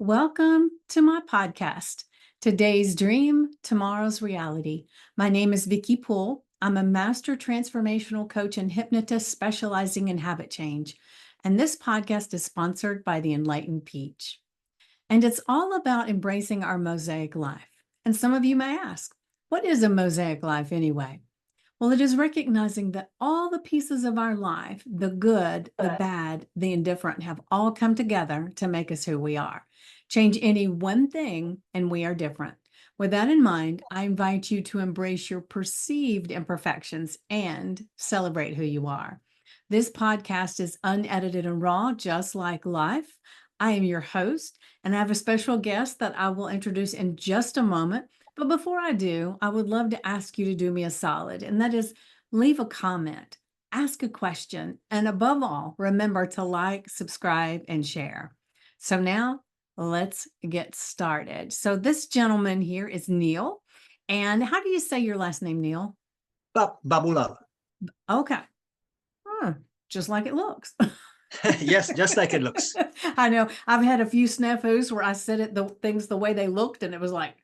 Welcome to my podcast, Today's Dream, Tomorrow's Reality. My name is Vicki Poole. I'm a master transformational coach and hypnotist specializing in habit change. And this podcast is sponsored by the Enlightened Peach. And it's all about embracing our mosaic life. And some of you may ask, what is a mosaic life anyway? Well, it is recognizing that all the pieces of our life, the good, the bad, the indifferent, have all come together to make us who we are. Change any one thing and we are different. With that in mind, I invite you to embrace your perceived imperfections and celebrate who you are. This podcast is unedited and raw, just like life. I am your host, and I have a special guest that I will introduce in just a moment. But before I do, I would love to ask you to do me a solid, and that is leave a comment, ask a question, and above all, remember to like, subscribe, and share. So now let's get started. So this gentleman here is Neil. And how do you say your last name, Neil? Baboolal. Okay. Just like it looks. Yes, just like it looks. I know. I've had a few snafus where I said it things the way they looked, and it was like,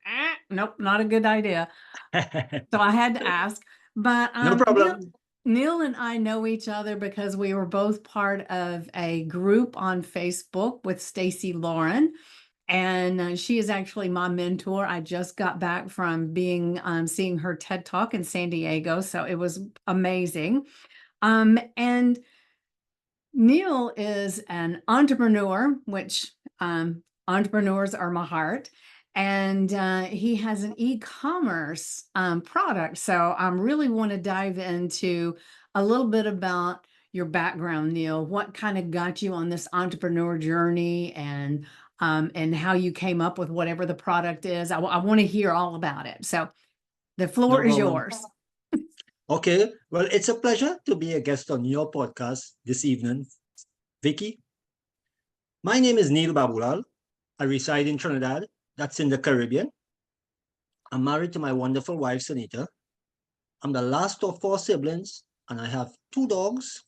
nope, not a good idea. So I had to ask. But No problem. Neil and I know each other because we were both part of a group on Facebook with Stacy Lauren. And she is actually my mentor. I just got back from seeing her TED Talk in San Diego. So it was amazing. And Neil is an entrepreneur, which entrepreneurs are my heart. And he has an e-commerce product. So I really want to dive into a little bit about your background, Neil. What kind of got you on this entrepreneur journey, and how you came up with whatever the product is. I want to hear all about it. So the floor is yours. Okay. Well, it's a pleasure to be a guest on your podcast this evening, Vicki. My name is Neil Baboolal. I reside in Trinidad. That's in the Caribbean. I'm married to my wonderful wife, Sunita. I'm the last of 4 siblings, and I have 2 dogs,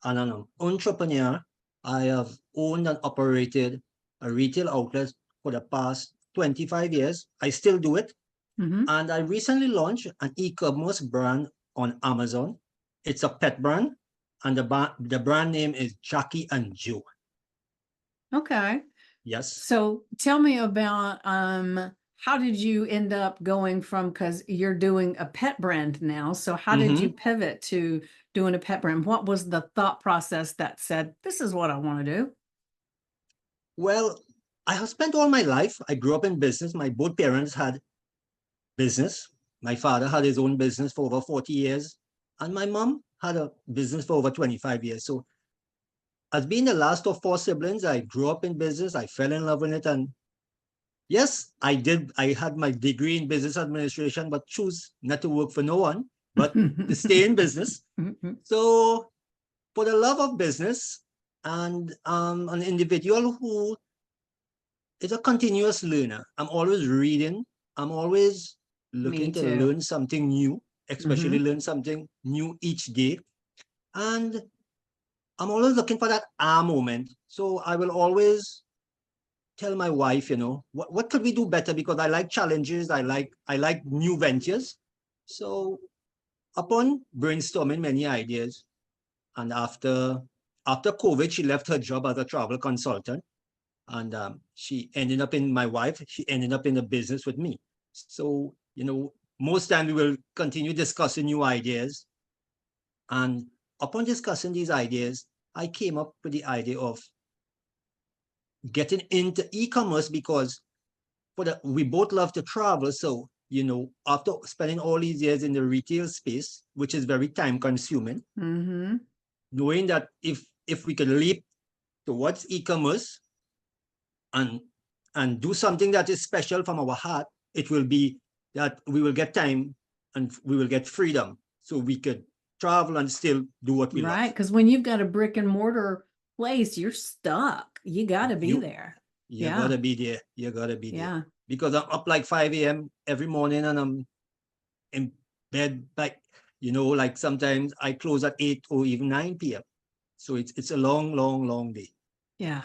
and I'm an entrepreneur. I have owned and operated a retail outlet for the past 25 years. I still do it. Mm-hmm. And I recently launched an e-commerce brand on Amazon. It's a pet brand, and the brand name is Jackie and Joe. Okay. Yes. So tell me about how did you end up going from, because you're doing a pet brand now. So how did you pivot to doing a pet brand? What was the thought process that said, this is what I want to do? Well, I have spent all my life. I grew up in business. My both parents had business. My father had his own business for over 40 years, and my mom had a business for over 25 years. So as being the last of 4 siblings, I grew up in business. I fell in love with it. And yes, I did. I had my degree in business administration, but choose not to work for no one, but to stay in business. So for the love of business, and an individual who is a continuous learner. I'm always reading. I'm always looking to learn something new, especially learn something new each day. And I'm always looking for that moment. So I will always tell my wife, what could we do better? Because I like challenges. I like new ventures. So upon brainstorming many ideas, and after COVID, she left her job as a travel consultant, and she ended up in the business with me. So most time we will continue discussing new ideas, and upon discussing these ideas, I came up with the idea of getting into e-commerce, because we both love to travel. So after spending all these years in the retail space, which is very time consuming, knowing that if we could leap towards e-commerce and do something that is special from our heart, it will be that we will get time and we will get freedom, so we could travel and still do what we love. Right, because when you've got a brick and mortar place, you're stuck. You got to be there. You gotta be there. You gotta be there. Because I'm up like 5 a.m. every morning, and I'm in bed like sometimes I close at 8 or even 9 p.m. So it's a long day. Yeah.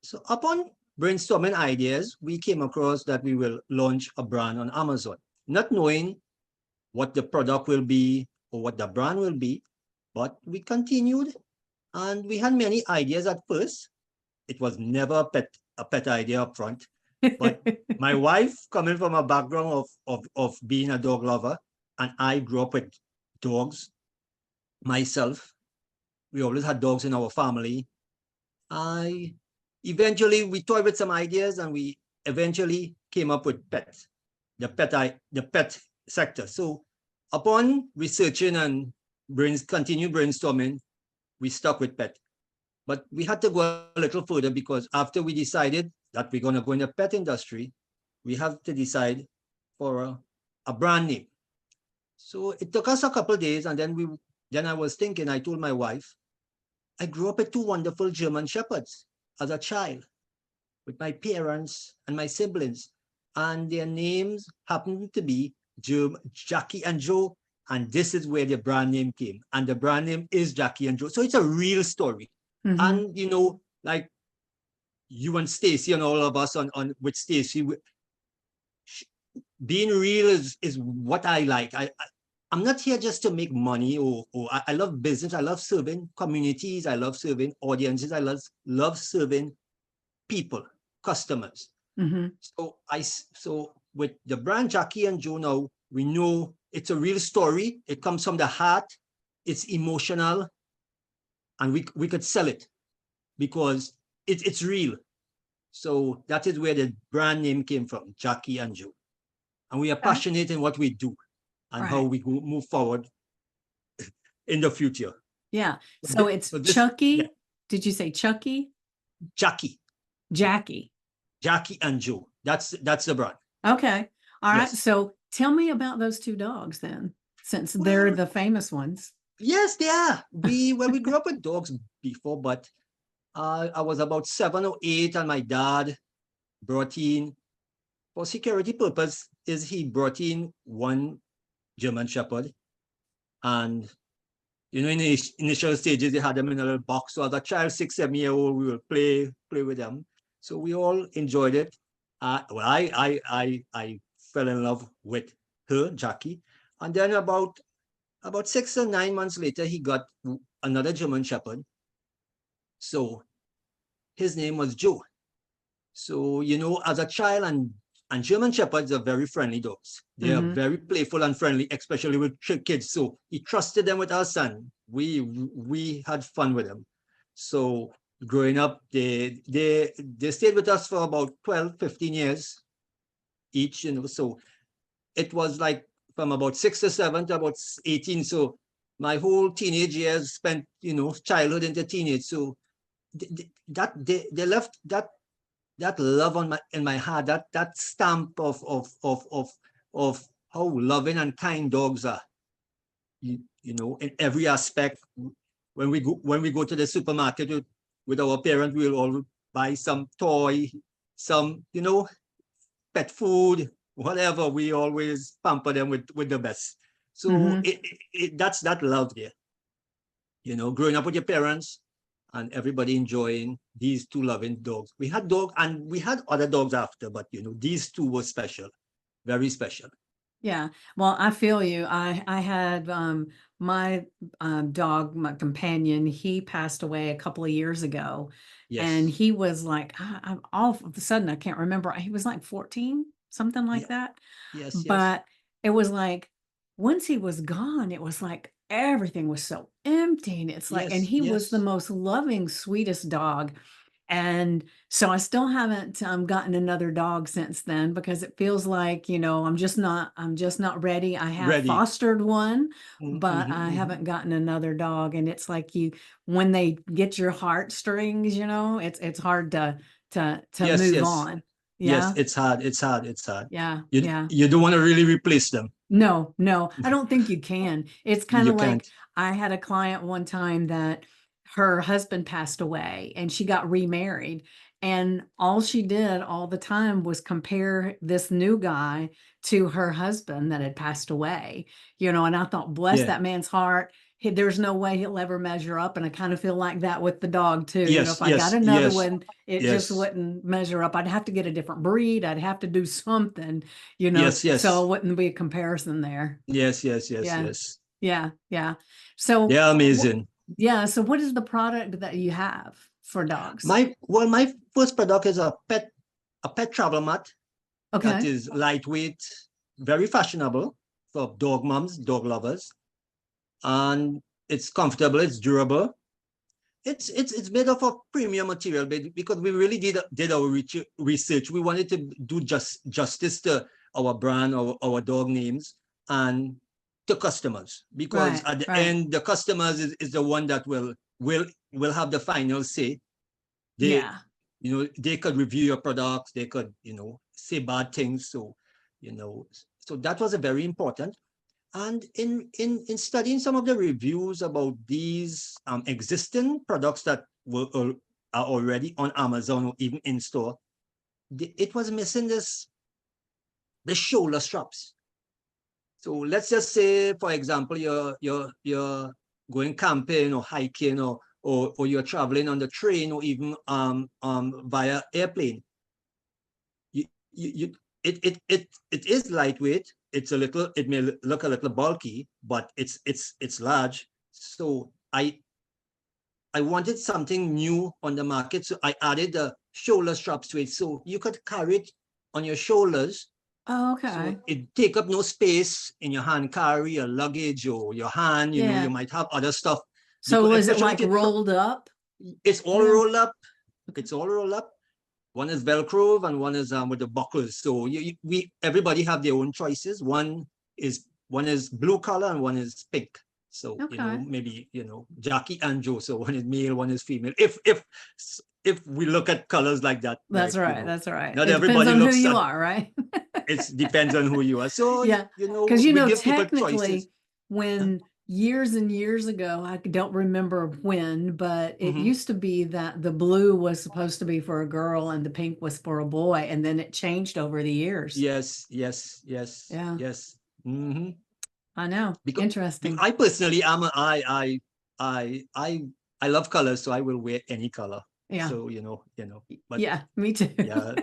So upon brainstorming ideas, we came across that we will launch a brand on Amazon, not knowing what the product will be or what the brand will be, but we continued and we had many ideas at first. It was never a pet idea up front, but my wife, coming from a background of being a dog lover, and I grew up with dogs myself. We always had dogs in our family. I eventually we toyed with some ideas and we eventually came up with the pet sector. So upon researching and continue brainstorming, we stuck with pet. But we had to go a little further because after we decided that we're going to go in the pet industry, we have to decide for a brand name. So it took us a couple of days, and then I was thinking, I told my wife, I grew up with two wonderful German shepherds as a child with my parents and my siblings, and their names happened to be Jackie and Joe, and this is where the brand name came. And the brand name is Jackie and Joe. So it's a real story. Mm-hmm. And you know, like you and Stacy and all of us on with Stacy, being real is what I like. I'm not here just to make money or I love business. I love serving communities. I love serving audiences. I love serving people, customers. Mm-hmm. So with the brand Jackie and Joe now, we know it's a real story. It comes from the heart. It's emotional, and we could sell it because it's real. So that is where the brand name came from, Jackie and Joe. And we are passionate in what we do and how we move forward in the future. Yeah. So it's Chucky. Yeah. Did you say Chucky? Jackie. Jackie and Joe. That's the brand. Okay. All right. So tell me about those two dogs then, since they're the famous ones. Yes, they are. We grew up with dogs before, but I was about 7 or 8, and my dad brought in, for security purpose, he brought in one German Shepherd, and you know, in the initial stages, they had them in a little box. So as a child, 6, 7-year-old, we would play with them. So we all enjoyed it. I fell in love with her, Jackie, and then about 6 or 9 months later, he got another German Shepherd. So his name was Joe. So, you know, as a child, and German Shepherds are very friendly dogs. They are very playful and friendly, especially with kids. So he trusted them with our son. We had fun with them. So growing up, they stayed with us for about 12, 15 years each, you know. So it was like from about 6 or 7 to about 18. So my whole teenage years spent, you know, childhood into teenage. So they left that love in my heart, that stamp of how loving and kind dogs are. You know, in every aspect. When we go to the supermarket with our parents, we'll all buy some toy, some, you know, pet food, whatever. We always pamper them with the best. So that's that love there. You know, growing up with your parents and everybody enjoying these two loving dogs. We had dogs and we had other dogs after, but you know, these two were special, very special. Yeah. Well, I feel you. I had my dog, my companion, he passed away a couple of years ago. Yes. And he was like, I'm all of a sudden, I can't remember. He was like 14, something like that. Yes. But it was like, once he was gone, it was like everything was so empty. And it's like, and he was the most loving, sweetest dog. And so I still haven't gotten another dog since then, because it feels like, you know, I'm just not ready. I have fostered one, but I haven't gotten another dog. And it's like when they get your heartstrings, you know, it's hard to move on. Yeah. Yes, it's hard. Yeah. You don't want to really replace them. No, I don't think you can. It's kind of like I had a client one time that her husband passed away and she got remarried, and all she did all the time was compare this new guy to her husband that had passed away, you know, and I thought, bless that man's heart. there's no way he'll ever measure up. And I kind of feel like that with the dog too. You know, Yes, if I got yes, another yes, one, it just yes, wouldn't measure up. I'd have to get a different breed. I'd have to do something, yes, so yes, it wouldn't be a comparison there. yes, yes, yes, Yeah. yes. Yeah. Yeah. So, They're amazing. yeah. So what is the product that you have for dogs? My first product is a pet travel mat that Okay. is lightweight, very fashionable for dog moms, dog lovers, and it's comfortable, it's durable. It's made of a premium material because we really did our research. We wanted to do justice to our brand, our dog names, and to customers, because Right. at the Right. end, the customers is the one that will have the final say. They, Yeah. they could review your products, they could, say bad things. So, so that was a very important. And in studying some of the reviews about these existing products that are already on Amazon or even in store, it was missing the shoulder straps. So let's just say, for example, you're going camping or hiking, or you're traveling on the train, or even via airplane. You it is lightweight. It may look a little bulky, but it's large. So I wanted something new on the market, so I added the shoulder straps to it, so you could carry it on your shoulders. Oh, So okay. it take up no space in your hand carry, your luggage, or your hand. You Yeah. might have other stuff, So because is it especially like if you rolled up? it's all Yeah. rolled up. It's all rolled up. One is Velcro and one is with the buckles. So everybody have their own choices. One is blue color and one is pink. So Okay. maybe Jackie and Joe. So one is male, one is female. If we look at colors like that, That's like right. That's right. not It depends everybody on who looks you at. are, right? It depends on who you are. So Yeah. Because, we give people choices. technically, when years and years ago, I don't remember when, but it Mhm. used to be that the blue was supposed to be for a girl and the pink was for a boy. And then it changed over the years. Yes, yes, yes, Yeah. yes. Hmm. I know. because, Interesting. I personally am I love colors, so I will wear any color. Yeah. So but Yeah. Me too. yeah,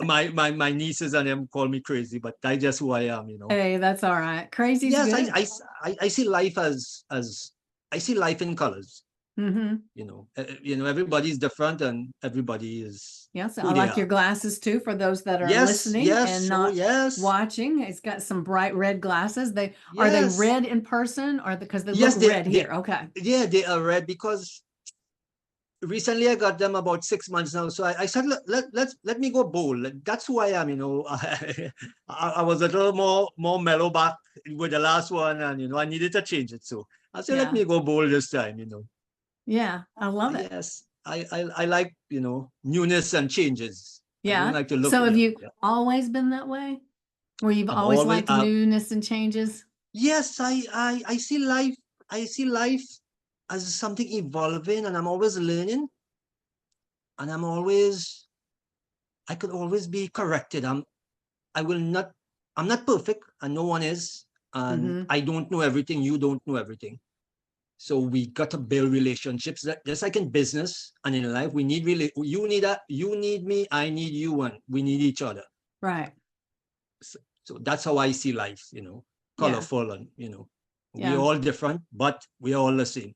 my nieces and them call me crazy, but that's just who I am. Hey, that's all right. Crazy's Yes, good. I see life as I see life in colors. Mm-hmm. Everybody's different and everybody is Yes, I who they like your are. glasses too for those that are Yes, listening and yes, oh not yes, watching. It's got some bright red glasses. Are they yes, red in person or because they look yes. red here? Okay. Yeah, they are red because recently I got them about 6 months now. So I said, let me go bold. That's who I am. I was a little more mellow back with the last one, and I needed to change it. So I said, let Yeah. me go bold this time. Yeah. I love it. Yes, I like newness and changes. I don't Yeah. like to look. So have Yeah, you yeah. always been that way? Where you've I'm always always liked newness and changes? yes, I see life. I see life as something evolving, and I'm always learning, and I could always be corrected. I will not, I'm not perfect, and no one is. And Mm-hmm. I don't know everything. You don't know everything. So we got to build relationships. Just like in business and in life, we need really, you need me, I need you, and we need each other. Right. So that's how I see life, Yeah. colorful, and, we're Yeah. all different, but we're all the same.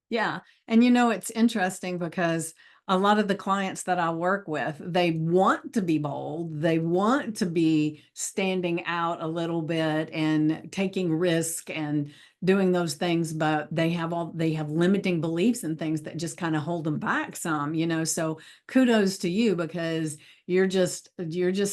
Yeah. And it's interesting because a lot of the clients that I work with, they want to be bold. They want to be standing out a little bit and taking risk and doing those things, but they have limiting beliefs and things that just kind of hold them back some. So kudos to you because you're just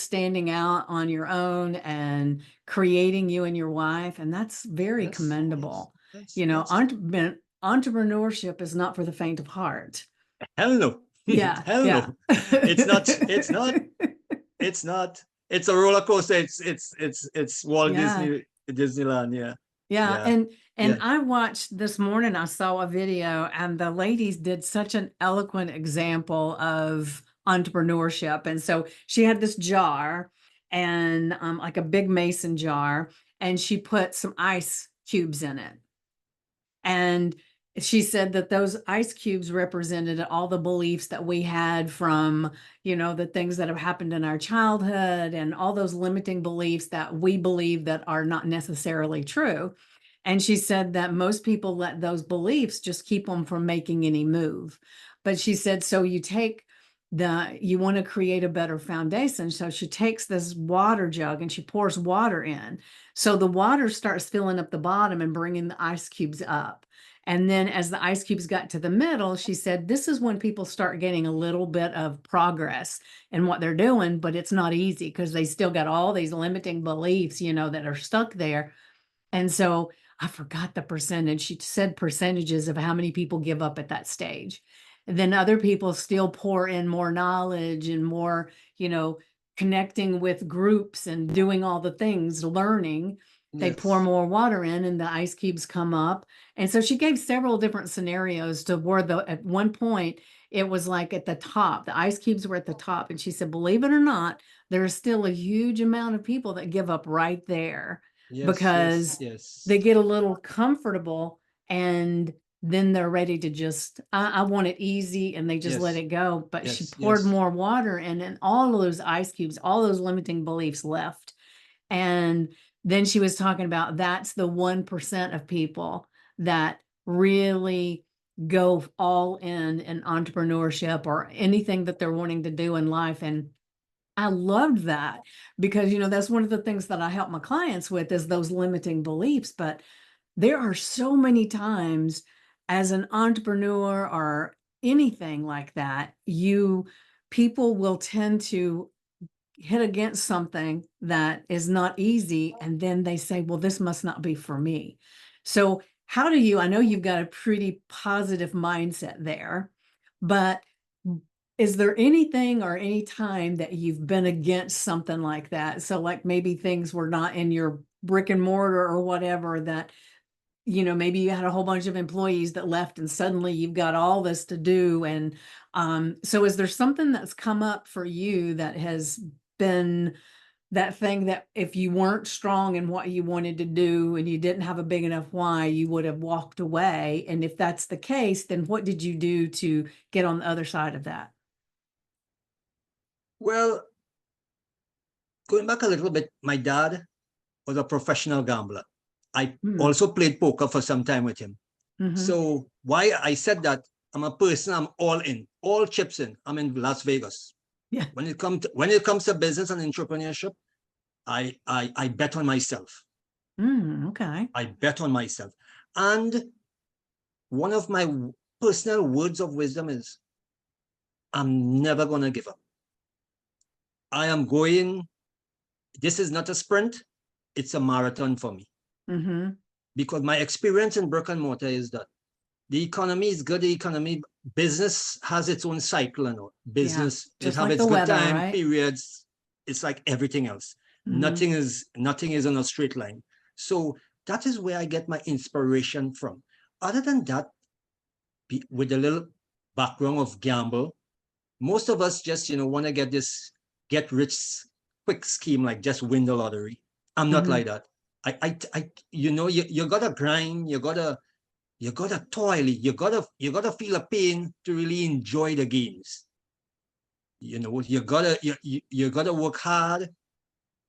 standing out on your own and creating you and your wife. And that's very Yes, yes, commendable. yes, You know, yes. entrepreneurship is not for the faint of heart. Hell no. Yeah, Hell yeah. no. It's not, it's not, it's not. It's a roller coaster. It's Walt Yeah, Disneyland. Yeah. yeah. Yeah. And Yeah. I watched this morning, I saw a video and the ladies did such an eloquent example of entrepreneurship. And so she had this jar and like a big mason jar, and she put some ice cubes in it. And she said that those ice cubes represented all the beliefs that we had from, the things that have happened in our childhood and all those limiting beliefs that we believe that are not necessarily true. And she said that most people let those beliefs just keep them from making any move. But she said, so you want to create a better foundation. So she takes this water jug and she pours water in. So the water starts filling up the bottom and bringing the ice cubes up. And then as the ice cubes got to the middle, she said, this is when people start getting a little bit of progress in what they're doing, but it's not easy because they still got all these limiting beliefs, that are stuck there. And so I forgot the percentage. She said percentages of how many people give up at that stage. And then other people still pour in more knowledge and more, connecting with groups and doing all the things, learning. They pour Yes. more water in and the ice cubes come up. And so she gave several different scenarios to where at one point it was like at the top, the ice cubes were at the top. And she said, believe it or not, there's still a huge amount of people that give up right there Yes. Yes. because Yes. they get a little comfortable and then they're ready to just, I want it easy, and they just let Yes. it go. But she Yes. poured Yes. more water in, and all of those ice cubes, all those limiting beliefs left. And then she was talking about that's the 1% of people that really go all in entrepreneurship or anything that they're wanting to do in life. And I loved that because, that's one of the things that I help my clients with is those limiting beliefs. But there are so many times as an entrepreneur or anything like that, people will tend to hit against something that is not easy. And then they say, well, this must not be for me. So I know you've got a pretty positive mindset there, but is there anything or any time that you've been against something like that? So like maybe things were not in your brick and mortar or whatever that, maybe you had a whole bunch of employees that left and suddenly you've got all this to do. And so is there something that's come up for you that has been that thing that if you weren't strong in what you wanted to do and you didn't have a big enough why, you would have walked away? And if that's the case, then what did you do to get on the other side of that? Well, going back a little bit, my dad was a professional gambler. I Hmm. also played poker for some time with him. Mm-hmm. So why I said that, I'm a person, I'm all in, all chips in. I'm in Las Vegas. Yeah. When it comes to business and entrepreneurship, I bet on myself. Okay. I bet on myself. And one of my personal words of wisdom is I'm never gonna give up. I am going, this is not a sprint, it's a marathon for me. Mm-hmm. Because my experience in brick and mortar is that the economy is good, business has its own cycle and all. Yeah. Business, it Just have like the its good weather, time right? periods. It's like everything else. Mm-hmm. Nothing is on a straight line. So that is where I get my inspiration from. Other than that, with a little background of gamble, most of us just want to get this get rich quick scheme, like just win the lottery. I'm not Mm-hmm. like that. You gotta grind, you gotta toil, you gotta feel a pain to really enjoy the games. You gotta work hard,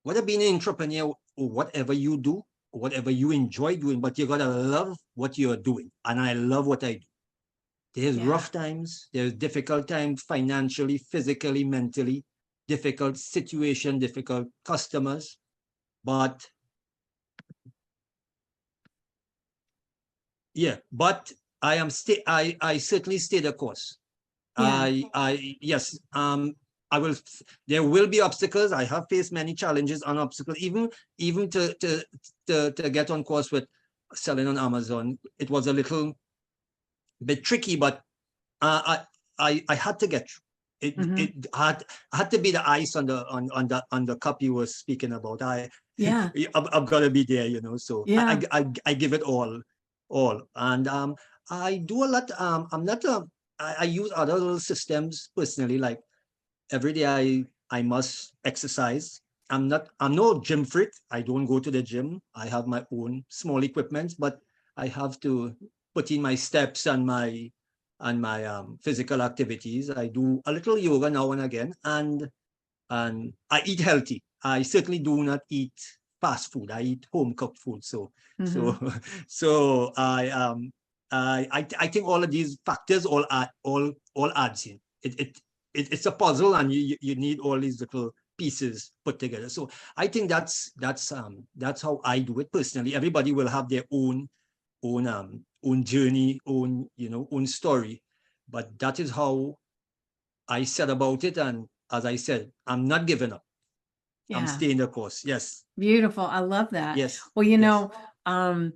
whether being an entrepreneur or whatever you do, or whatever you enjoy doing, but you gotta love what you're doing. And I love what I do. There's Yeah. rough times, there's difficult times financially, physically, mentally, difficult situation, difficult customers. But yeah, but I certainly stay the course. Yeah. Yes, I will. There will be obstacles. I have faced many challenges and obstacles, even to get on course with selling on Amazon. It was a little bit tricky, but I had to get through. Mm-hmm. It had to be the ice on the cup you were speaking about. Yeah. I've got to be there, So Yeah. I give it all, and I do a lot. I'm not I use other little systems personally. Like every day I must exercise. I'm no gym freak. I don't go to the gym. I have my own small equipment, but I have to put in my steps and my physical activities. I do a little yoga now and again, and I eat healthy. I certainly do not eat fast food. I eat home cooked food. So so I think all of these factors all adds in. It's a puzzle, and you need all these little pieces put together. So I think that's how I do it personally. Everybody will have their own journey, own story, but that is how I said about it. And as I said, I'm not giving up. I'm Yeah. staying the course. Yes. Beautiful. I love that. Yes. Well, you Yes. know,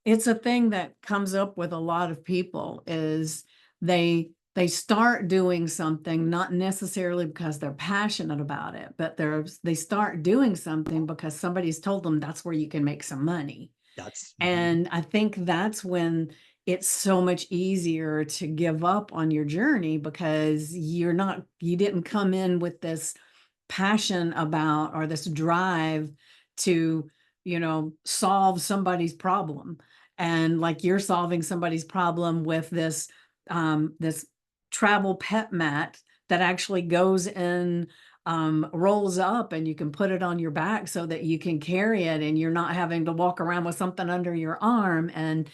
it's a thing that comes up with a lot of people is they start doing something not necessarily because they're passionate about it, but they start doing something because somebody's told them that's where you can make some money. That's And I think that's when it's so much easier to give up on your journey, because you didn't come in with this passion about, or this drive to, solve somebody's problem. And like you're solving somebody's problem with this travel pet mat that actually goes in, rolls up, and you can put it on your back so that you can carry it and you're not having to walk around with something under your arm. And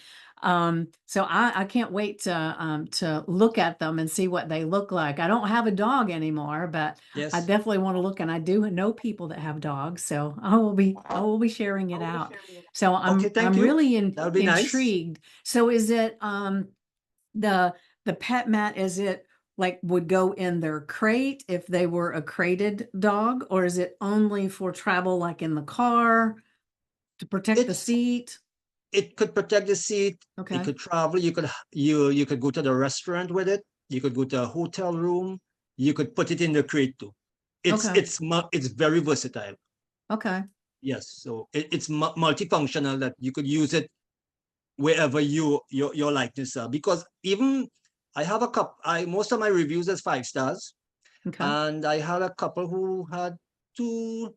so I can't wait to look at them and see what they look like. I don't have a dog anymore, but I yes. definitely want to look, and I do know people that have dogs, so I will be sharing it out. So Okay, thank I'm you. really That would be nice. intrigued. So is it the pet mat, is it like would go in their crate if they were a crated dog, or is it only for travel, like in the car to protect the seat? It could protect the seat. Okay. It could travel. You could go to the restaurant with it. You could go to a hotel room. You could put it in the crate too. It's very versatile. Okay. Yes, so it's multifunctional, that you could use it wherever your likeness are. Because even I have a couple. Most of my reviews is 5 stars, Okay. and I had a couple who had two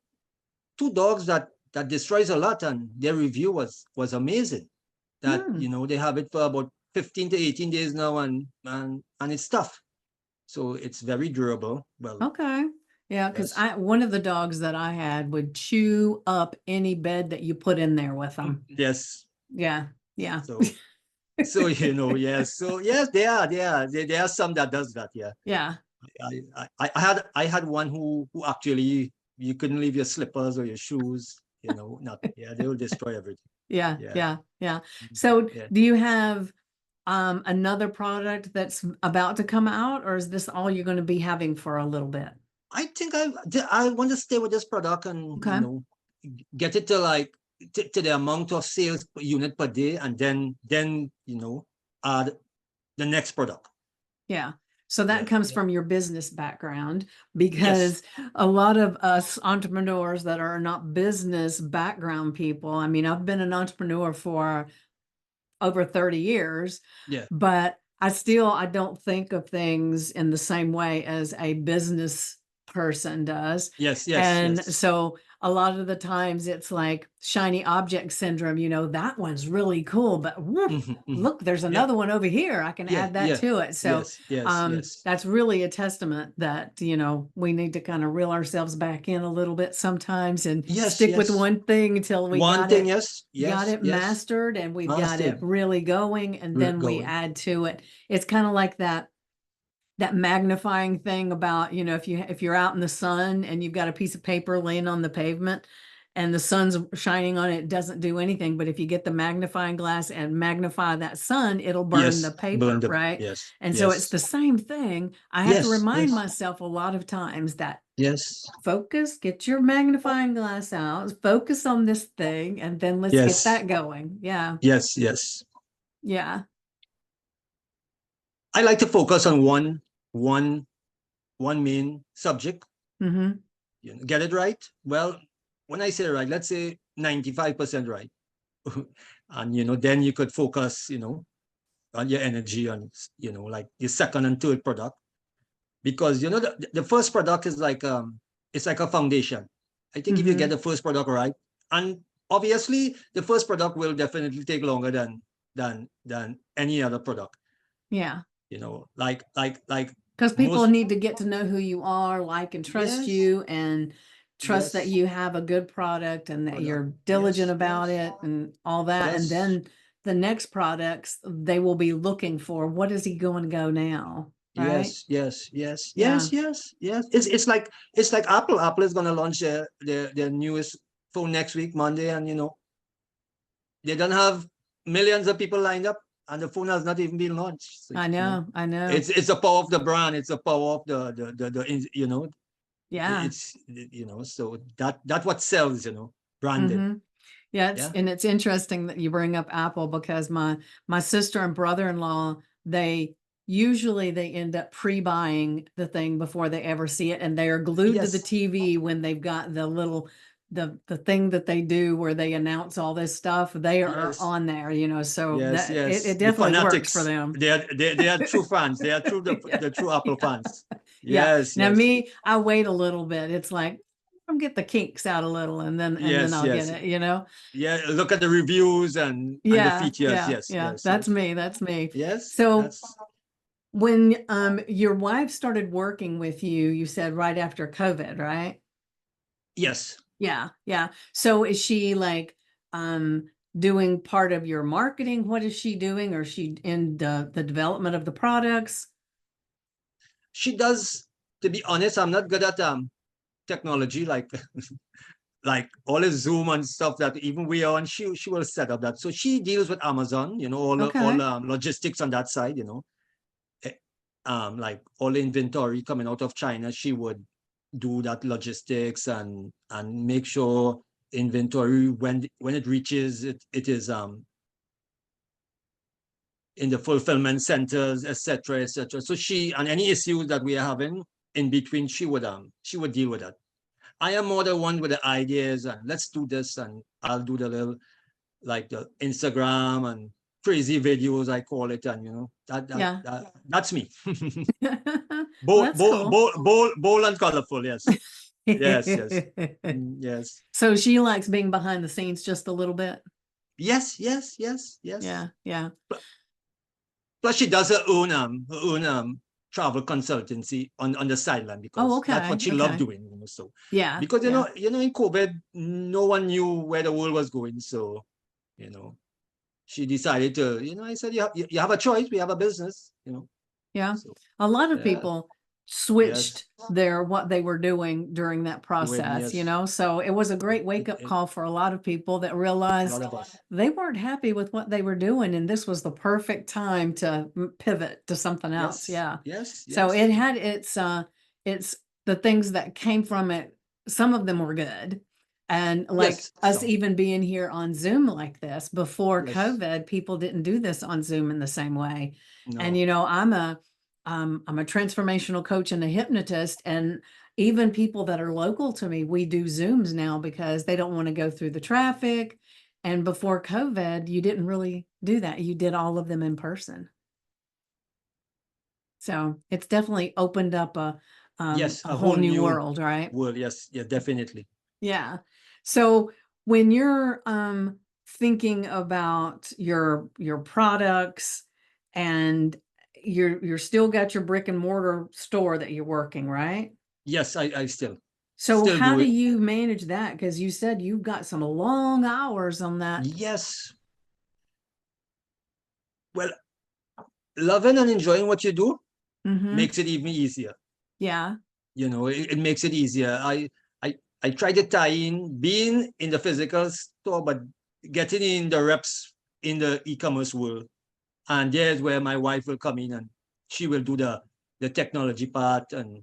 dogs that destroys a lot, and their review was amazing. That they have it for about 15 to 18 days now, and it's tough. So it's very durable. Well, Okay. Yeah, because yes. one of the dogs that I had would chew up any bed that you put in there with them. Yes. Yeah. Yeah. So yes. So yes, there are some that does that. Yeah. Yeah. I had one who actually, you couldn't leave your slippers or your shoes. Not, yeah, they will destroy everything. Yeah. Yeah. Yeah. Yeah. So Yeah. do you have another product that's about to come out, or is this all you're going to be having for a little bit? I think I want to stay with this product, and Okay. get it to like to the amount of sales per unit per day, and then add the next product. Yeah. So that Yeah. comes from your business background, Yes. because a lot of us entrepreneurs that are not business background people, I mean, I've been an entrepreneur for over 30 years, Yeah. but I don't think of things in the same way as a business person does. Yes. Yes. And Yes. so a lot of the times it's like shiny object syndrome, that one's really cool, but look, there's Yeah. another one over here. I can Yeah. add that Yeah. to it. So Yes. Yes. Yes. that's really a testament that, we need to kind of reel ourselves back in a little bit sometimes and Yes. stick with Yes. one thing until we One got thing. it Yes. Yes. Yes. mastered, and we've got it Mastered. really going, and then we Going. add to it. It's kind of like that magnifying thing about, if you're out in the sun and you've got a piece of paper laying on the pavement and the sun's shining on it, it doesn't do anything. But if you get the magnifying glass and magnify that sun, it'll burn the Yes. paper, right? Yes. And so it's Yes. the same thing. I have to Yes. remind Yes. myself a lot of times that Yes. focus, get your magnifying glass out, focus on this thing, and then let's get Yes. that going. Yeah. Yes. Yes. Yeah. I like to focus on one main subject. Mm-hmm. Get it right. Well, when I say right, let's say 95% right. And then you could focus, on your energy on, like your second and third product. Because the first product is like it's like a foundation. I think if you get the first product right, and obviously the first product will definitely take longer than than any other product. Yeah. You know, like Because people most. need to get to know who you are, like and trust Yes, you, and trust that yes, you have a good product and that product. you're diligent Yes, about yes, it and all that. And yes, then the next products, they will be looking for, what is he going to go now? Right? yes, yes, yes, Yeah. yes, yes, yes. It's like Apple. Apple is gonna launch their newest phone next week, Monday, and you know, they don't have millions of people lined up, and the phone has not even been launched. So, I you know, know. I know. it's the power of the brand. It's the power of you know, Yeah. it's you know, so that what sells, you know, branding. Mm-hmm. Yeah, Yeah. it's interesting that you bring up Apple, because my sister and brother-in-law, they end up pre-buying the thing before they ever see it, and they are glued to the Yes. TV when they've got the little the thing that they do where they announce all this stuff. They are Yes. on there, so Yes. that Yes. it The definitely works for fanatics. them. They are true fans. They are true Yeah, the true Apple yeah, fans. yeah. Yes. Now Yes. me, I wait a little bit. It's like, I'll get the kinks out a little, and then Yes. I'll get Yes. it. Yeah. Look at the reviews and the Yeah, features. yeah, Yes. yeah. Yes. That's Yes. me. That's me. Yes. So That's when your wife started working with you, you said right after COVID, right? yes. Yeah, yeah. So is she like doing part of your marketing? What is she doing? Or is she in the development of the products? She does. To be honest, I'm not good at technology like like all the Zoom and stuff that even we are on. She will set up that. So she deals with Amazon. You know, all Okay. logistics on that side. You know, Eh, like all the inventory coming out of China, she would do that logistics and make sure inventory when it reaches it is in the fulfillment centers, etc., etc. So she and any issues that we are having in between, she would deal with that. I am more the one with the ideas and let's do this, and I'll do the little like the Instagram and crazy videos I call it, and you know Yeah. that's me. Well, that's cool. Bold and colorful. Yes, yes, yes, yes, So she likes being behind the scenes just a little bit. yes, yes, yes, yes. Yeah, yeah. Plus, she does her own travel consultancy on the sideline Oh, because that's okay. what she loved Okay. doing. You know, so Yeah, because yeah. in COVID, no one knew where the world was going. So you know, she decided to. You know, I said, you have a choice. We have a business. You know, Yeah. so A lot of yeah, people yes, switched what they were doing during that doing process, yes, so it was a great wake up call for a lot of people that a lot realized of us. they weren't happy with what they were doing, and this was the perfect time to pivot to something else. Yes, Yeah. yes, So it yes, had it's the things that came from it. Some of them were good. And like yes. us Some even being here on Zoom like this before yes, COVID, people didn't do this on Zoom in the same way. And no, I'm a transformational coach and a hypnotist, and even people that are local to me, we do Zooms now because they don't want to go through the traffic. And before COVID, you didn't really do that. You did all of them in person. So it's definitely opened up yes, a a whole whole new new world, right? world. Yes, yeah, definitely. Yeah. So when you're thinking about your products, and you're still got your brick and mortar store that you're working, right? Yes, I So still how do do it. you manage that? Because you said you've got some long hours on that. Yes, well, loving and enjoying what you do Mm-hmm. makes it even easier. Yeah. You know, it makes it easier. I try to tie in being in the physical store, but getting in the reps in the e-commerce world. And there's where my wife will come in and she will do the technology part and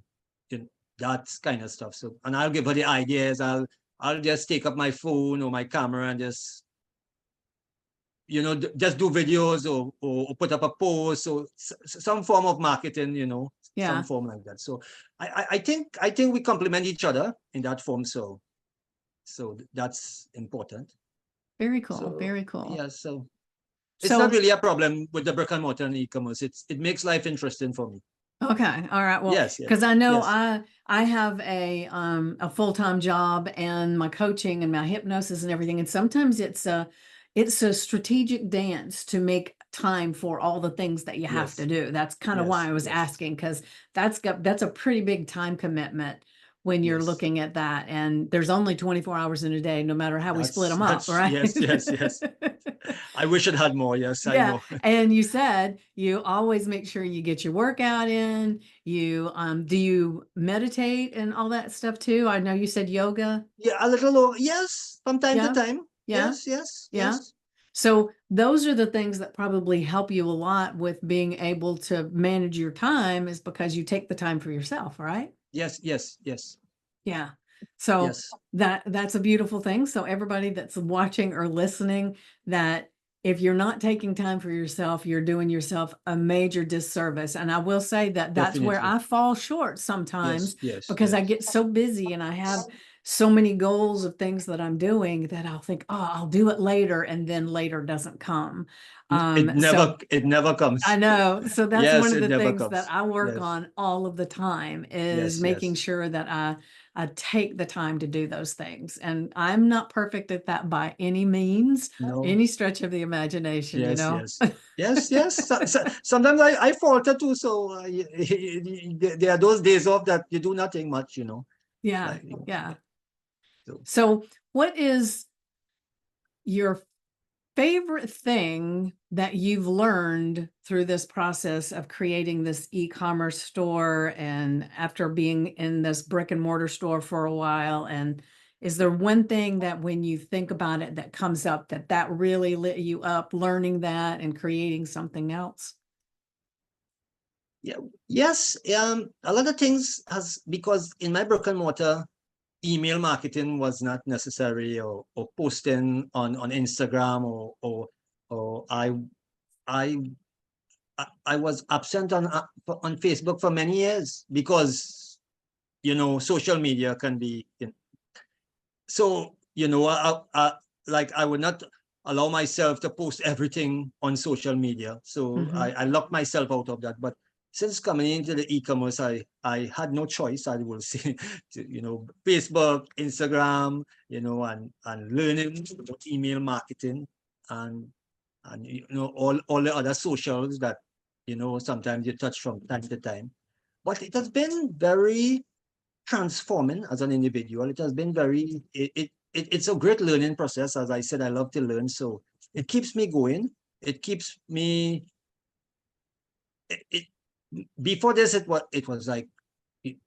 you know, that kind of stuff. So, and I'll give her the ideas. I'll just take up my phone or my camera and just just do videos or put up a post or some form of marketing, some Yeah. form like that. So I think we complement each other in that form. So that's important. Very cool. So Very cool. yeah, so it's not So really a problem with the brick and mortar and e-commerce. It makes life interesting for me. okay. All right. Well, Yes, yes, because I know yes, I have a full-time job and my coaching and my hypnosis and everything. And sometimes it's it's a strategic dance to make time for all the things that you have to Yes, do. That's kind of why yes, I was yes, asking, because that's a pretty big time commitment when you're yes. looking at that. And there's only 24 hours in a day, no matter how we split them up, That's right? yes, yes, yes. I wish it had more. Yes, I Yeah. know. And you said you always make sure you get your workout in. You do you meditate and all that stuff too? I know you said yoga. Yeah, a little low. Yes, from time to Yeah. time. Yeah. Yes, yes, Yeah. yes, So those are the things that probably help you a lot with being able to manage your time, is because you take the time for yourself, right? yes, yes, yes, Yeah. So yes. that's a beautiful thing. So everybody that's watching or listening, that if you're not taking time for yourself, you're doing yourself a major disservice. And I will say that that's where Definitely. I fall short sometimes, Yes, yes, because I yes. get so busy and I have so many goals of things that I'm doing that I'll think, oh, I'll do it later, and then later doesn't come. So It never I comes. know. So that's one Yes, of it the never things that comes. I work Yes, on all of the time, is yes, making yes. sure that I take the time to do those things. And I'm not perfect at that by any means, No. any stretch of the imagination, you Yes, know? yes. Yes, yes. Sometimes I falter too. So there are those days off that you do nothing much, Yeah, like, yeah. so. So what is your favorite thing that you've learned through this process of creating this e-commerce store, and after being in this brick and mortar store for a while? And is there one thing that when you think about it that comes up, that really lit you up, learning that and creating something else? Yeah, yes. A lot of things has, because in my brick and mortar, email marketing was not necessary, or posting on Instagram, or I I was absent on Facebook for many years, because social media can be, so like I would not allow myself to post everything on social media, so Mm-hmm. I locked myself out of that. But since coming into the e-commerce, I had no choice, I will say, Facebook, Instagram, and learning about email marketing, and all the other socials that sometimes you touch from time to time. But it has been very transforming as an individual. It has been it's a great learning process. As I said, I love to learn, so it keeps me going. It keeps me. It Before this, it was like,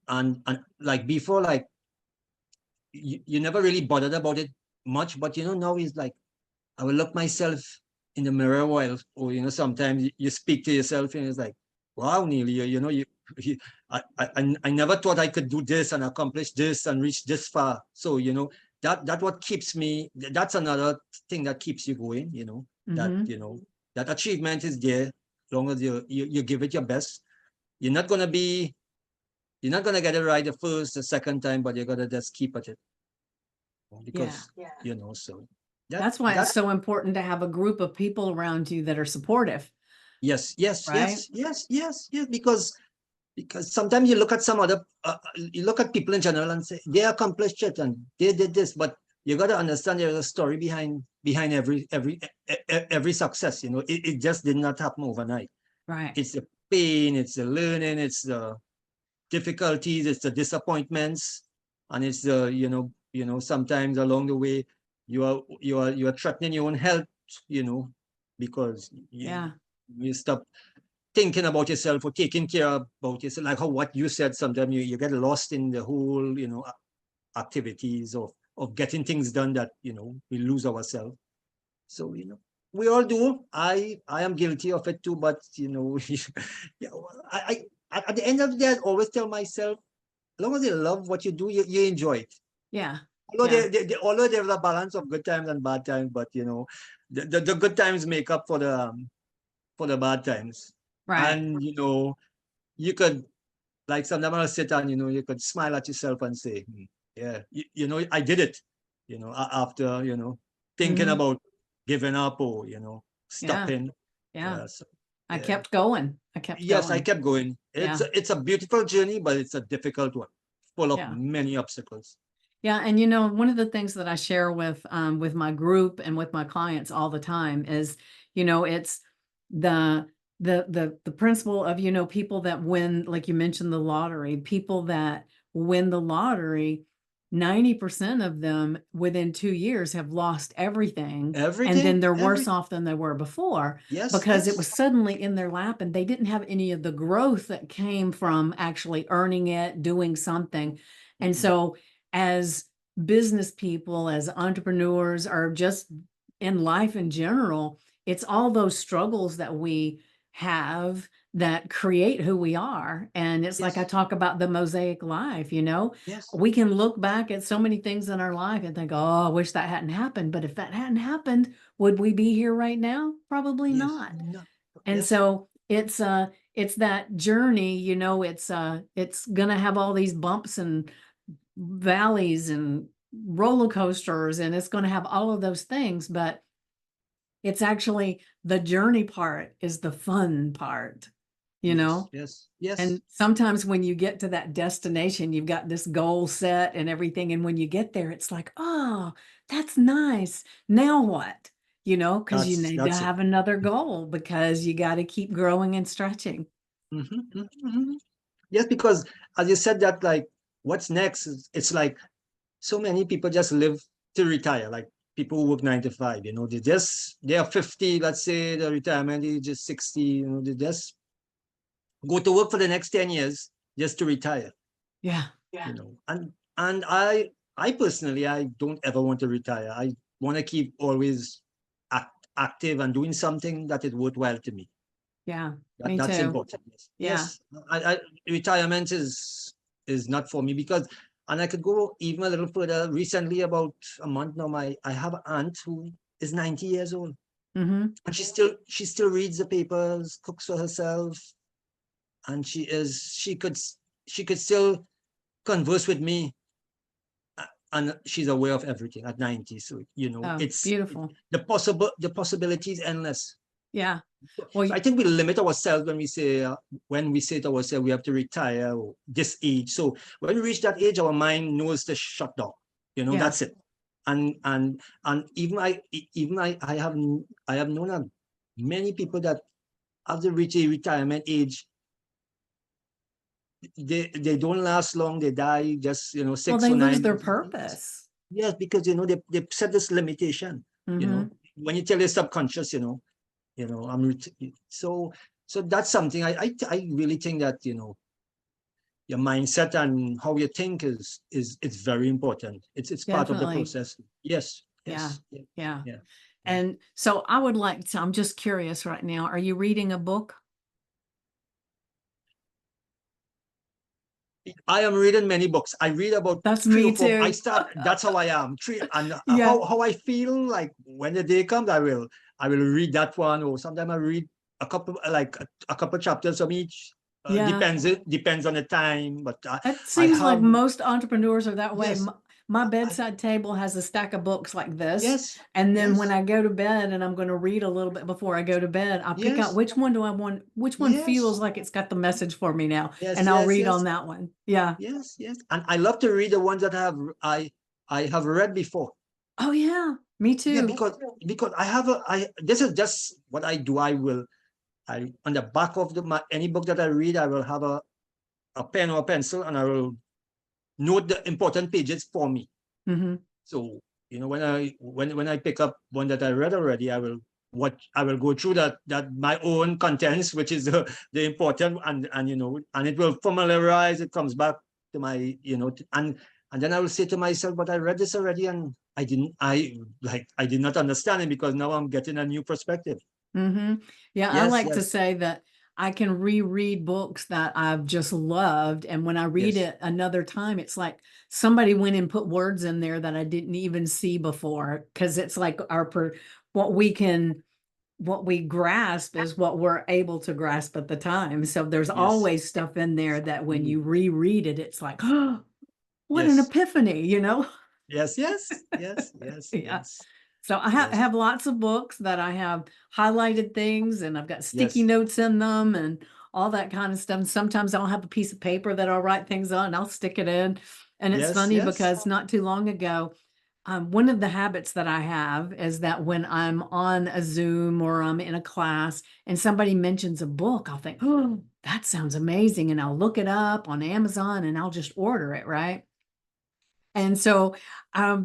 and like before, like you never really bothered about it much, but now it's like I will look myself in the mirror while, or sometimes you speak to yourself and it's like, wow, Neil, you I never thought I could do this and accomplish this and reach this far. So that what keeps me. That's another thing that keeps you going. That Mm-hmm. that achievement is there, as long as you give it your best. You're not gonna be you're not gonna get it right the first, the second time, but you're gonna just keep at it, Yeah. because so That's why it's that so important to have a group of people around you that are supportive, yes, yes, right? yes, yes, yes, yes, because sometimes you look at people in general and say they accomplished it and they did this, but you got to understand there's a story behind every success. It just did not happen overnight. Right. It's the pain, it's the learning, it's the difficulties, it's the disappointments, and it's the sometimes along the way you are threatening your own health, you know because Yeah. you stop thinking about yourself or taking care about yourself, like how what you said. Sometimes you get lost in the whole activities of getting things done, that we lose ourselves. So we all do. I am guilty of it too, but yeah, at the end of the day, I always tell myself, as long as you love what you do, you enjoy it. Yeah. Although Yeah. although there's a balance of good times and bad times, but the good times make up for the bad times. Right. And you could, like, sometimes I'll sit and you could smile at yourself and say, yeah, I did it. After thinking Mm-hmm. about giving up, or Yeah. stopping. Yeah. Yeah, so, I yeah. kept going. I kept Yes, I going. kept going. It's Yeah. it's a beautiful journey, but it's a difficult one, full of Yeah. many obstacles. Yeah, and you know, one of the things that I share with my group and with my clients all the time is, you know, it's the the principle of, you know, people that win, like you mentioned, the lottery, people that win the lottery, 90% of them within 2 years have lost everything, and then Everything, they're worse every off than they were before yes, because it yes. was suddenly in their lap and they didn't have any of the growth that came from actually earning it, doing something. And Mm-mm. so as business people, as entrepreneurs, or just in life in general, it's all those struggles that we have that create who we are. And it's like I Yes, talk about the mosaic life, you know, yes, we can look back at so many things in our life and think, oh, I wish that hadn't happened. But if that hadn't happened, would we be here right now? Probably yes, not. no, And yes. so it's that journey, you know, it's gonna have all these bumps and valleys and roller coasters, and it's going to have all of those things, but it's actually the journey part is the fun part, you Yes, know? yes, yes, And sometimes when you get to that destination, you've got this goal set and everything. And when you get there, it's like, oh, that's nice. Now what? You know, because you need to that's it. have another goal because you got to keep growing and stretching. Mhm, mhm, mhm. Yes, because as you said that, like, what's next? It's like so many people just live to retire. Like people who work 9 to 5, they are 50, let's say the retirement age is 60, they just go to work for the next 10 years just to retire, Yeah. And I personally, I don't ever want to retire. I want to keep always active and doing something that is worthwhile to me. Yeah. Me That's too. important. Yes, Yeah. yes. Retirement is not for me because, and I could go even a little further. Recently, about a month now, I have an aunt who is 90 years old, Mm-hmm. and she still reads the papers, cooks for herself, and she could still converse with me, and she's aware of everything at 90. So Oh, beautiful. the possibility is endless. Yeah. Well, So I think we limit ourselves when we say to ourselves we have to retire this age. So when we reach that age, our mind knows to shut down. yeah. That's it. And even I have known many people that after reach a retirement age, they don't last long. They die just Well, six they or lose nine their months. purpose. Yes, because they set this limitation. Mm-hmm. When you tell your subconscious, so that's something I really think that your mindset and how you think is it's very important. It's part of the Definitely. process. Yes, Yeah. yes, yeah, Yeah. yeah, yeah. And so I would like to, I'm just curious right now. Are you reading a book? I am reading many books. I read about That's three me or four. I too. start. That's how I am. Three, and Yeah. how I feel like when the day comes, I will read that one, or sometimes I read a couple chapters of each. Yeah. Depends on the time, but It I seems like have most entrepreneurs are that way. yes, My I bedside table has a stack of books like this. yes, And then when yes, I go to bed and I'm going to read a little bit before I go to bed, I pick out yes, which one do I want, which one feels yes, like it's got the message for me now. yes, And I'll yes, read yes, on that one. Yeah. yes, yes. And I love to read the ones that I have read before. Oh, yeah. Me Yeah, too. because I have a I this is just what I do. I on the back of any book that I read, I will have a pen or a pencil, and I will note the important pages for me. Hmm. So when I pick up one that I read already, I will go through that my own contents, which is the important, and it will familiarize. It comes back to my and then I will say to myself, but I read this already, and I did not understand it because now I'm getting a new perspective. Hmm. Yeah, I Yes, like to yes, say that I can reread books that I've just loved. And when I read yes, it another time, it's like somebody went and put words in there that I didn't even see before. Cause it's like what we can, what we grasp is what we're able to grasp at the time. So there's yes. always stuff in there that when Mhm. you reread it, it's like, oh, what an Yes, epiphany, you know? yes, yes, yes, yes, Yeah. yes, So I yes, have lots of books that I have highlighted things and I've got sticky yes. notes in them and all that kind of stuff. And sometimes I'll have a piece of paper that I'll write things on and I'll stick it in. And it's Yes, funny yes. because not too long ago, one of the habits that I have is that when I'm on a Zoom or I'm in a class and somebody mentions a book, I'll think, oh, that sounds amazing. And I'll look it up on Amazon and I'll just order it, right? And so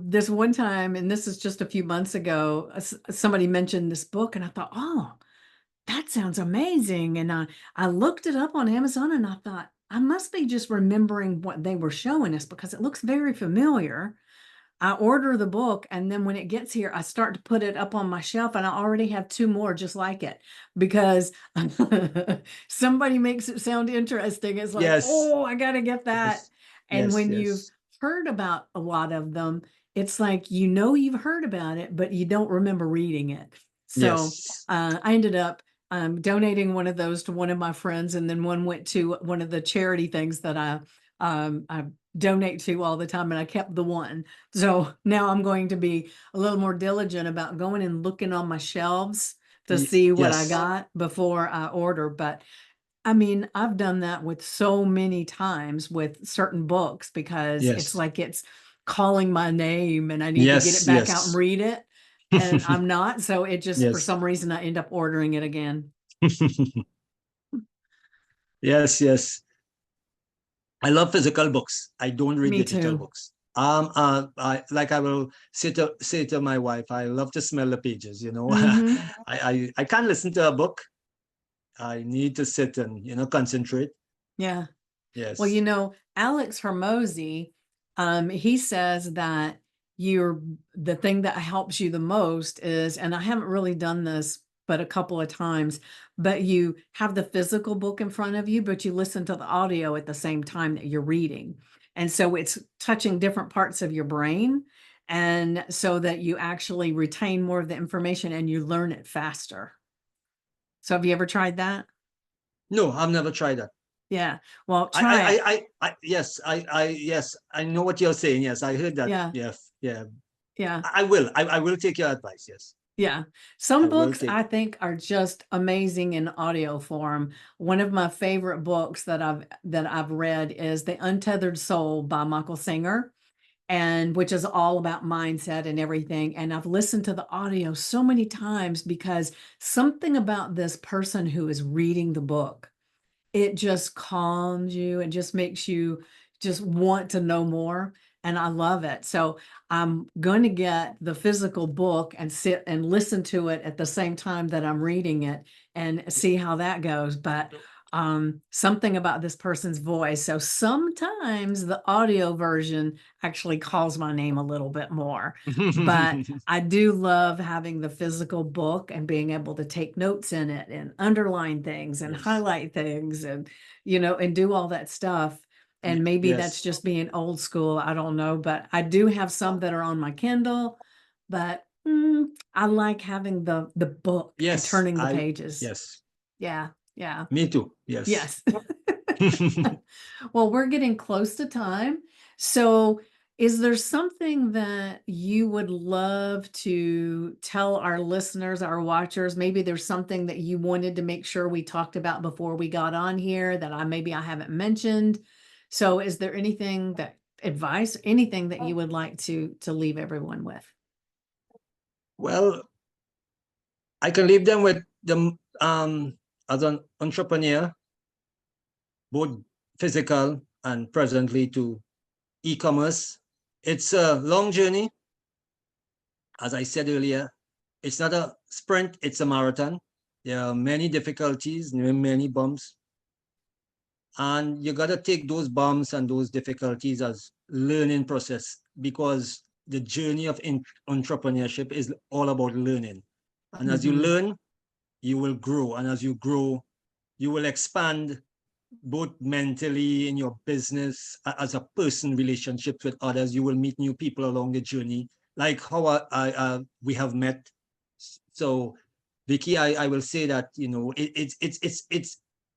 this one time, and this is just a few months ago, somebody mentioned this book and I thought, oh, that sounds amazing. And I looked it up on Amazon and I thought, I must be just remembering what they were showing us because it looks very familiar. I order the book, and then when it gets here, I start to put it up on my shelf, and I already have two more just like it because somebody makes it sound interesting. It's like, Yes, oh, I got to get that. yes, And yes, when you've yes, heard about a lot of them, it's like you know you've heard about it, but you don't remember reading it. So yes. I ended up donating one of those to one of my friends, and then one went to one of the charity things that I donate to all the time, and I kept the one. So now I'm going to be a little more diligent about going and looking on my shelves to see what I Yes, got before I order. But I mean, I've done that with so many times with certain books because it's yes, like it's calling my name and I need to get it yes, back out and yes. read it. And I'm not. So it just, for Yes. some reason, I end up ordering it again. Yes, yes. I love physical books. I don't read Me digital too. books. I will say to my wife, I love to smell the pages, you know. Hmm. I can't listen to a book. I need to sit and, concentrate. Yeah. Well, Yes. Alex Hermosi, he says that the thing that helps you the most is, and I haven't really done this but a couple of times, but you have the physical book in front of you, but you listen to the audio at the same time that you're reading. And so it's touching different parts of your brain. And so that you actually retain more of the information and you learn it faster. So have you ever tried that? No, I've never tried that. Yeah. Well, try it. Yes, yes, I know what you're saying. Yes, I heard that. Yeah. Yeah, yeah. Yeah. I will. I will take your advice. Yes, Yeah. I Some will books take. I think are just amazing in audio form. One of my favorite books that I've read is The Untethered Soul by Michael Singer, and which is all about mindset and everything. And I've listened to the audio so many times because something about this person who is reading the book, it just calms you and just makes you just want to know more. And I love it. So I'm going to get the physical book and sit and listen to it at the same time that I'm reading it and see how that goes. But something about this person's voice. So sometimes the audio version actually calls my name a little bit more. But I do love having the physical book and being able to take notes in it and underline things and Yes. highlight things and do all that stuff. And maybe that's Yes. just being old school. I don't know, but I do have some that are on my Kindle, but I like having the book and Yes. turning the pages. Yes. Yeah. Yeah. Me too. Yes. Yes. Well, we're getting close to time. So, is there something that you would love to tell our listeners, our watchers? Maybe there's something that you wanted to make sure we talked about before we got on here that I haven't mentioned. So, is there anything that you would like to leave everyone with? Well, I can leave them with the as an entrepreneur, both physical and presently to e-commerce. It's a long journey. As I said earlier, it's not a sprint, it's a marathon. There are many difficulties, many bumps. And you got to take those bumps and those difficulties as learning process, because the journey of entrepreneurship is all about learning. And as you Mhm. learn, you will grow. And as you grow, you will expand both mentally in your business, as a person, relationships with others. You will meet new people along the journey, like how we have met. So, Vicky, I will say that,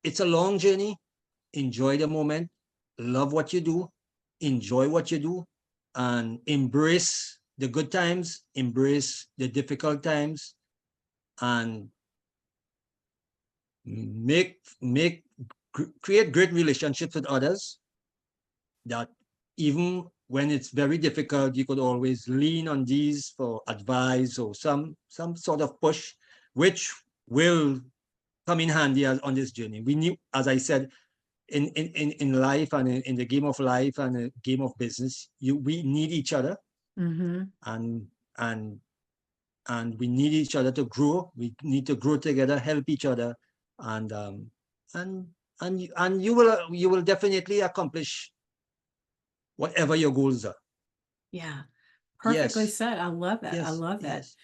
it's a long journey. Enjoy the moment, love what you do, enjoy what you do, and embrace the good times, embrace the difficult times, and make create great relationships with others that even when it's very difficult, you could always lean on these for advice or some sort of push, which will come in handy on this journey. We need, as I said, in life and in the game of life and the game of business, we need each other, and and we need each other to grow. We need to grow together, help each other, and you will definitely accomplish whatever your goals are. Yeah. Perfectly Yes, said. I love that. I yes, love that. yes.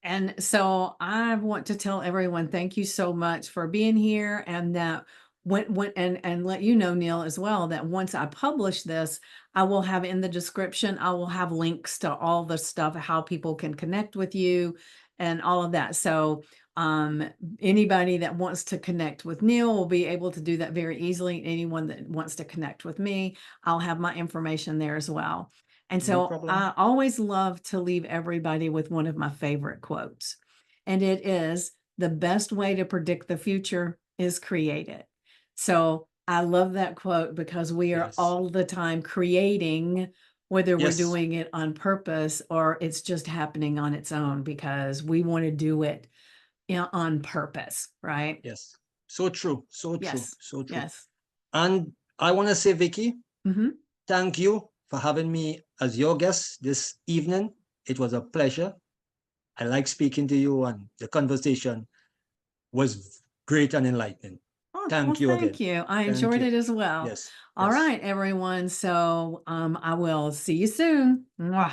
And so I want to tell everyone, thank you so much for being here. And that when and let you know, Neil, as well, that once I publish this, I will have in the description, I will have links to all the stuff, how people can connect with you and all of that. So um anybody that wants to connect with Neil will be able to do that very easily. Anyone that wants to connect with me, I'll have my information there as well. And No so problem. I always love to leave everybody with one of my favorite quotes. And it is, the best way to predict the future is create it. So I love that quote because we are Yes, all the time creating, whether we're yes, doing it on purpose or it's just happening on its own because we want to do it, on purpose, right? yes. So true, so true, Yes. so true. Yes. And I want to say, Vicky, Hmm. thank you for having me as your guest this evening. It was a pleasure. I like speaking to you, and the conversation was great and enlightening. Oh, well, Thank you again. thank you. I Thank enjoyed you. it as well. Yes, All yes. right, everyone. So I will see you soon. Mwah.